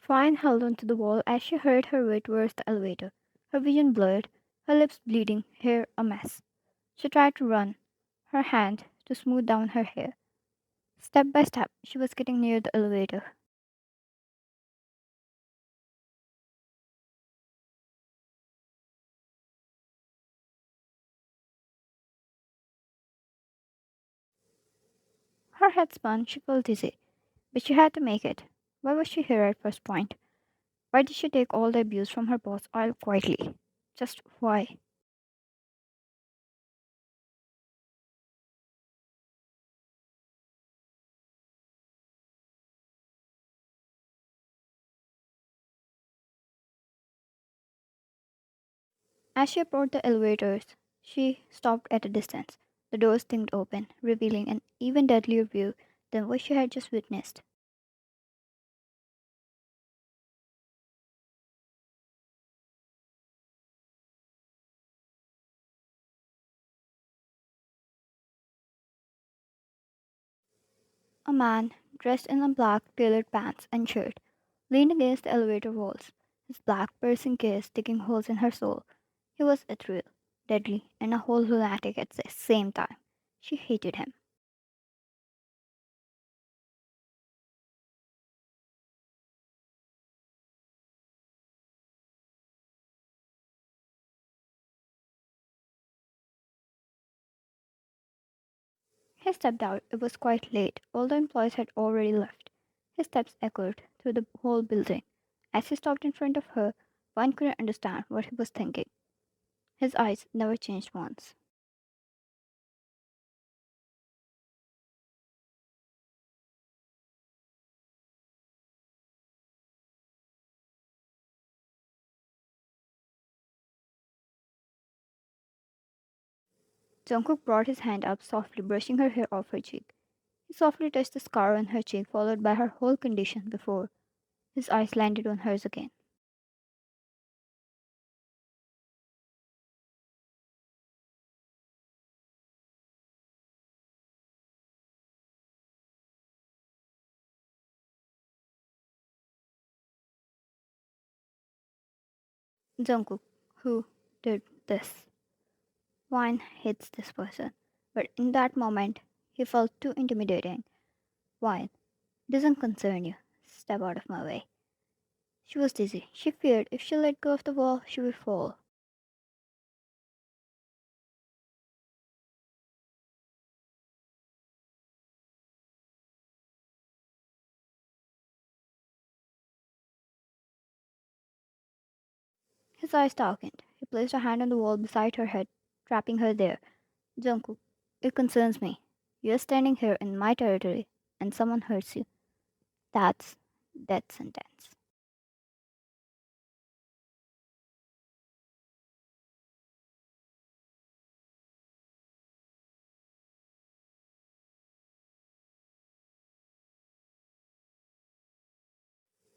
Fine held onto the wall as she hurried her way towards the elevator, her vision blurred, her lips bleeding, hair a mess. She tried to run, her hand to smooth down her hair. Step by step, she was getting near the elevator. Her head spun, she felt dizzy, but she had to make it. Why was she here at first point? Why did she take all the abuse from her boss all quietly? Just why? As she approached the elevators, she stopped at a distance. The doors thinged open, revealing an even deadlier view than what she had just witnessed. A man, dressed in a black tailored pants and shirt, leaned against the elevator walls, his black piercing gaze digging holes in her soul. He was ethereal, deadly, and a whole lunatic at the same time. She hated him. He stepped out. It was quite late. All the employees had already left. His steps echoed through the whole building. As he stopped in front of her, one couldn't understand what he was thinking. His eyes never changed once. Jungkook brought his hand up softly, brushing her hair off her cheek. He softly touched the scar on her cheek, followed by her whole condition before his eyes landed on hers again. Jungkook, who did this? Wine hates this person, but in that moment, he felt too intimidating. Wine doesn't concern you. Step out of my way. She was dizzy. She feared if she let go of the wall, she would fall. His eyes darkened. He placed a hand on the wall beside her head, trapping her there. Jungkook, it concerns me. You're standing here in my territory, and someone hurts you. That's death sentence.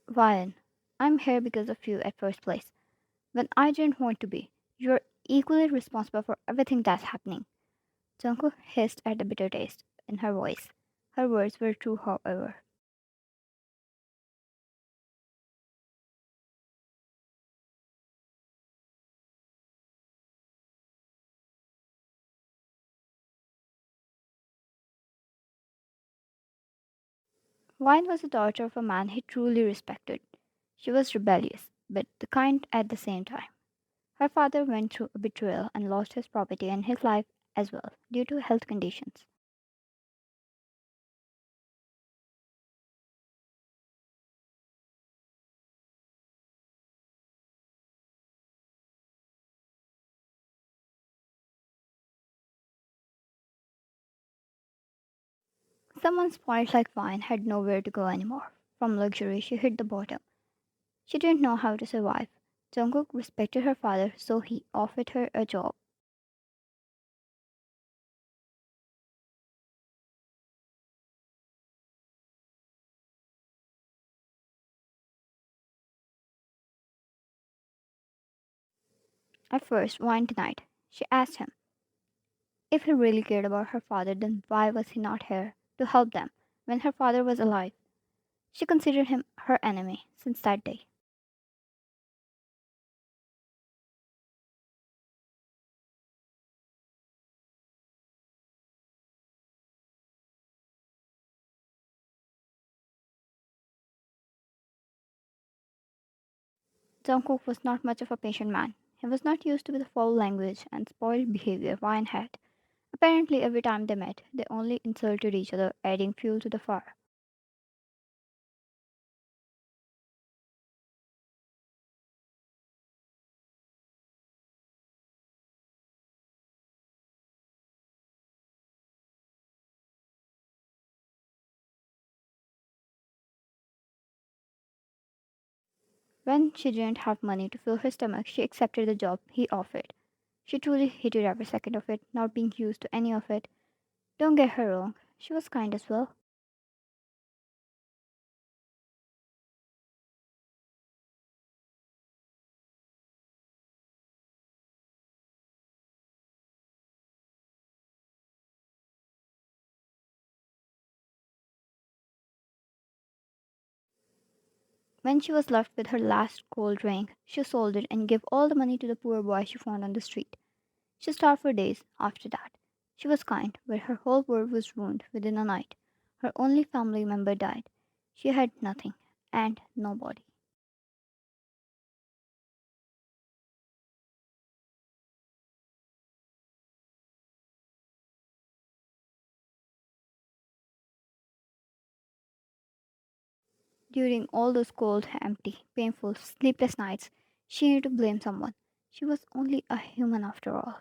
Ryan, I'm here because of you at first place. When I didn't want to be, you're equally responsible for everything that's happening. Jungkook hissed at the bitter taste in her voice. Her words were true, however. Vine was the daughter of a man he truly respected. She was rebellious, but the kind at the same time. Her father went through a betrayal and lost his property and his life as well due to health conditions. Someone spoiled like Vine had nowhere to go anymore. From luxury, she hit the bottom. She didn't know how to survive. Jungkook respected her father, so he offered her a job. At first, Vine denied. She asked him if he really cared about her father, then why was he not here to help them when her father was alive? She considered him her enemy since that day. Jungkook was not much of a patient man. He was not used to the foul language and spoiled behavior Ryan had. Apparently, every time they met, they only insulted each other, adding fuel to the fire. When she didn't have money to fill her stomach, she accepted the job he offered. She truly hated every second of it, not being used to any of it. Don't get her wrong, she was kind as well. When she was left with her last gold drink, she sold it and gave all the money to the poor boy she found on the street. She starved for days after that. She was kind, but her whole world was ruined within a night. Her only family member died. She had nothing and nobody. During all those cold, empty, painful, sleepless nights, she needed to blame someone. She was only a human after all.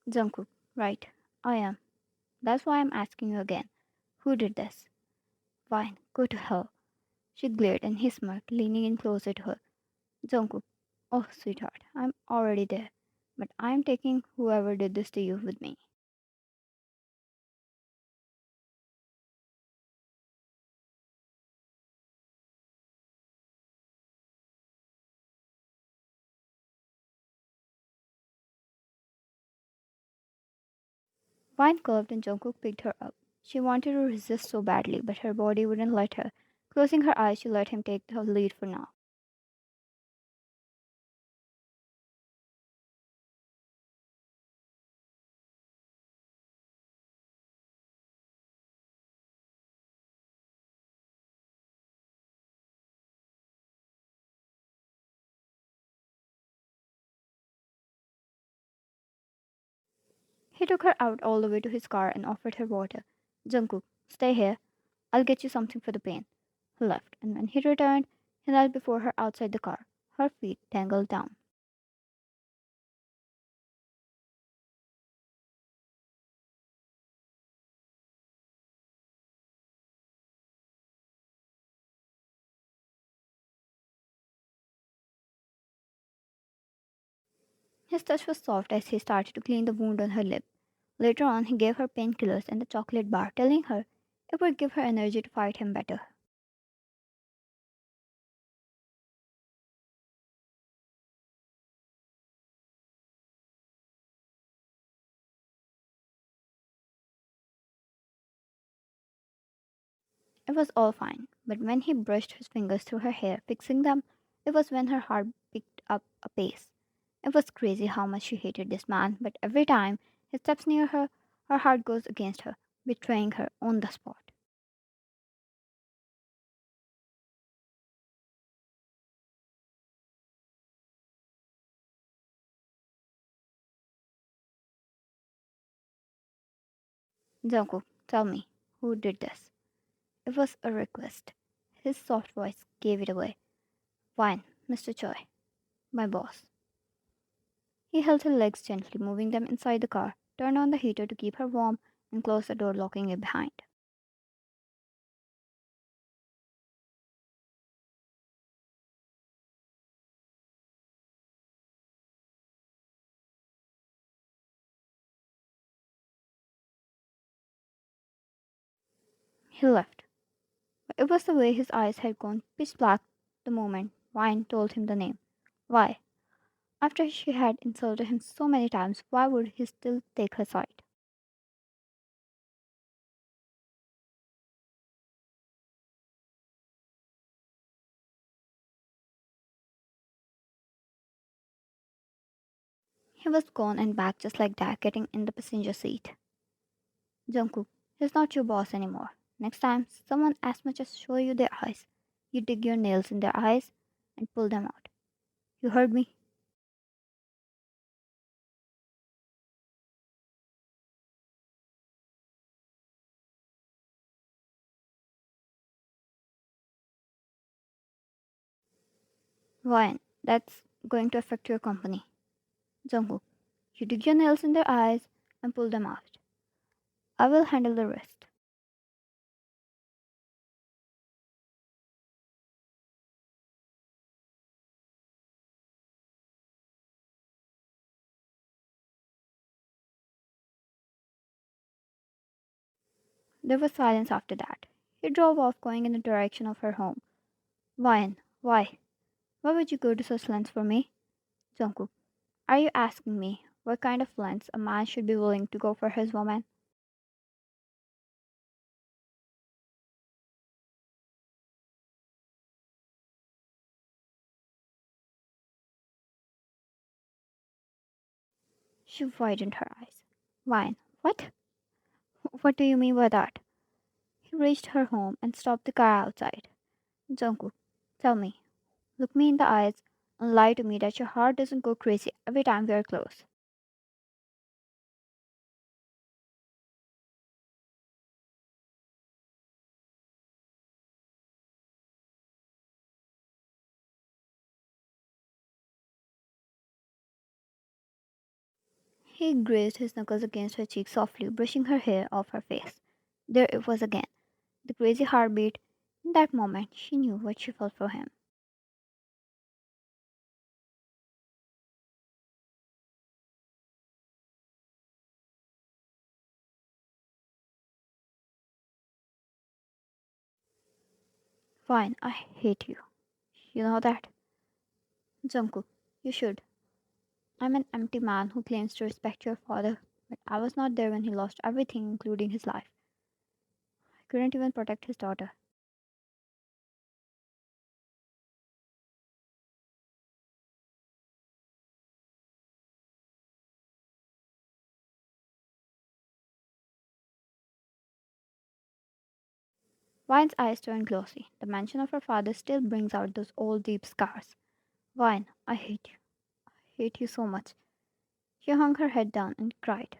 Jungkook, right, I am. That's why I'm asking you again. Who did this? Fine, go to hell. She glared and he smirked, leaning in closer to her. Jungkook, oh sweetheart, I'm already there. But I'm taking whoever did this to you with me. Vine curved and Jungkook picked her up. She wanted to resist so badly, but her body wouldn't let her. Closing her eyes, she let him take the lead for now. He took her out all the way to his car and offered her water. Jungkook, stay here. I'll get you something for the pain. He left, and when he returned, he knelt before her outside the car. Her feet dangled down. His touch was soft as he started to clean the wound on her lip. Later on, he gave her painkillers and a chocolate bar, telling her it would give her energy to fight him better. It was all fine, but when he brushed his fingers through her hair, fixing them, it was when her heart picked up a pace. It was crazy how much she hated this man, but every time he steps near her, her heart goes against her, betraying her on the spot. Jungkook, tell me, who did this? It was a request. His soft voice gave it away. Fine, Mr. Choi, my boss. He held her legs gently, moving them inside the car, turned on the heater to keep her warm, and closed the door, locking it behind. He left. But it was the way his eyes had gone pitch black the moment Wine told him the name. Why? After she had insulted him so many times, why would he still take her side? He was gone and back just like that, getting in the passenger seat. Jungkook, he's not your boss anymore. Next time someone as much as show you their eyes, you dig your nails in their eyes and pull them out. You heard me? Ryan, that's going to affect your company. Jungkook, you dig your nails in their eyes and pull them out. I will handle the rest. There was silence after that. He drove off, going in the direction of her home. Ryan, why? Why would you go to such lengths for me? Jungkook, are you asking me what kind of lengths a man should be willing to go for his woman? She widened her eyes. Ryan, what? What do you mean by that? He reached her home and stopped the car outside. Jungkook, tell me, look me in the eyes and lie to me that your heart doesn't go crazy every time we are close. He grazed his knuckles against her cheek softly, brushing her hair off her face. There it was again, the crazy heartbeat. In that moment, she knew what she felt for him. Fine, I hate you. You know that? Jungkook, you should. I'm an empty man who claims to respect your father, but I was not there when he lost everything, including his life. I couldn't even protect his daughter. Vine's eyes turned glossy. The mention of her father still brings out those old deep scars. Vine, I hate you. I hate you so much. She hung her head down and cried.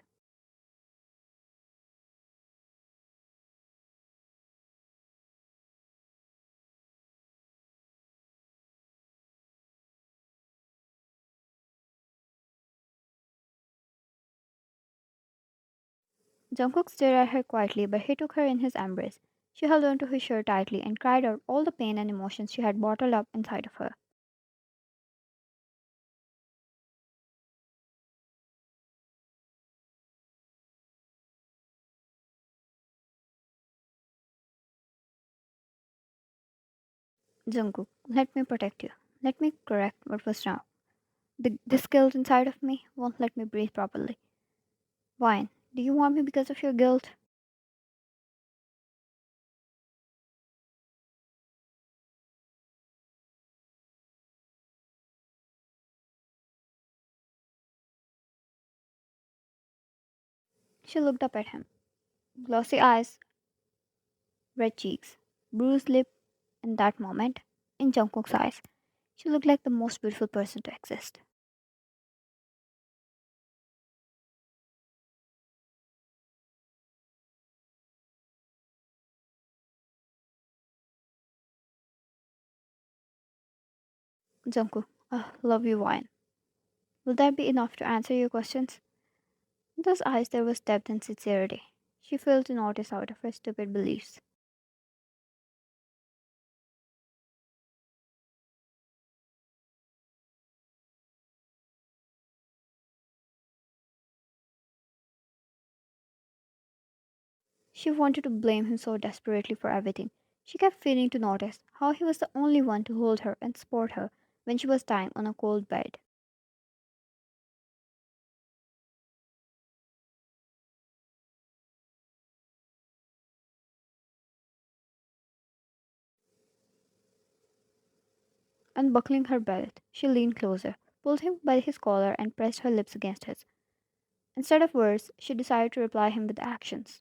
Jungkook stared at her quietly, but he took her in his embrace. She held onto his shirt tightly and cried out all the pain and emotions she had bottled up inside of her. Jungkook, let me protect you. Let me correct what was wrong. This guilt inside of me won't let me breathe properly. Vine, do you want me because of your guilt? She looked up at him. Glossy eyes, red cheeks, bruised lip. In that moment, in Jungkook's eyes, she looked like the most beautiful person to exist. Jungkook, I love you, Vine. Will that be enough to answer your questions? In those eyes there was depth and sincerity. She failed to notice out of her stupid beliefs. She wanted to blame him so desperately for everything. She kept failing to notice how he was the only one to hold her and support her when she was dying on a cold bed. Unbuckling her belt, she leaned closer, pulled him by his collar, and pressed her lips against his. Instead of words, she decided to reply him with actions.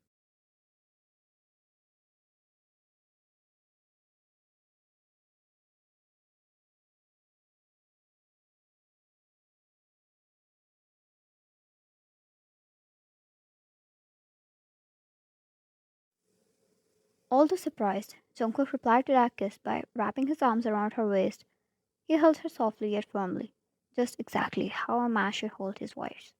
Although surprised, Jungkook replied to that kiss by wrapping his arms around her waist. He held her softly yet firmly, just exactly how a man should hold his wife.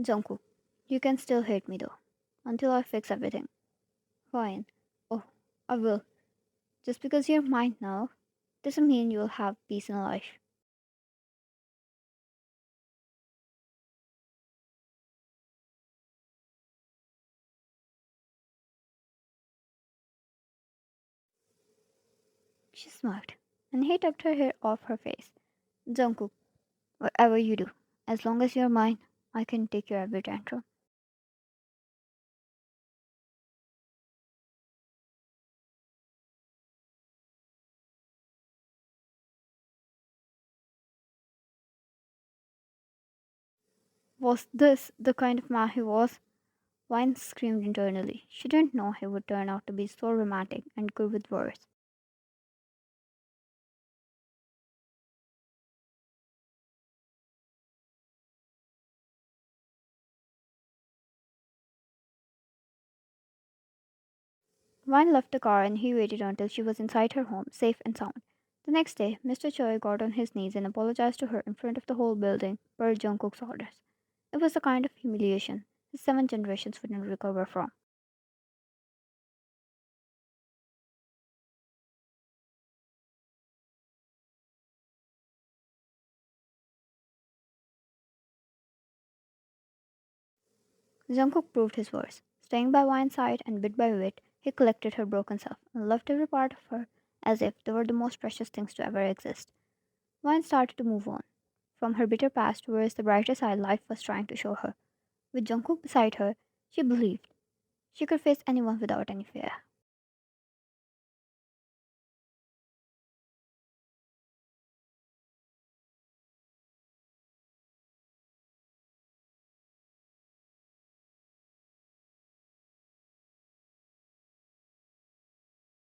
Jungkook, you can still hate me though, until I fix everything. Fine. Oh, I will. Just because you're mine now, doesn't mean you'll have peace in life. She smirked, and he tugged her hair off her face. Jungkook, whatever you do, as long as you're mine, I can take your every tantrum. Was this the kind of man he was? Vine screamed internally. She didn't know he would turn out to be so romantic and good with words. Vine left the car and he waited until she was inside her home, safe and sound. The next day, Mr. Choi got on his knees and apologized to her in front of the whole building per Jungkook's orders. It was the kind of humiliation his 7 generations wouldn't recover from. Jungkook proved his worth. Staying by Vine's side and bit by bit, he collected her broken self and loved every part of her as if they were the most precious things to ever exist. Vine started to move on from her bitter past towards the brighter side life was trying to show her. With Jungkook beside her, she believed she could face anyone without any fear.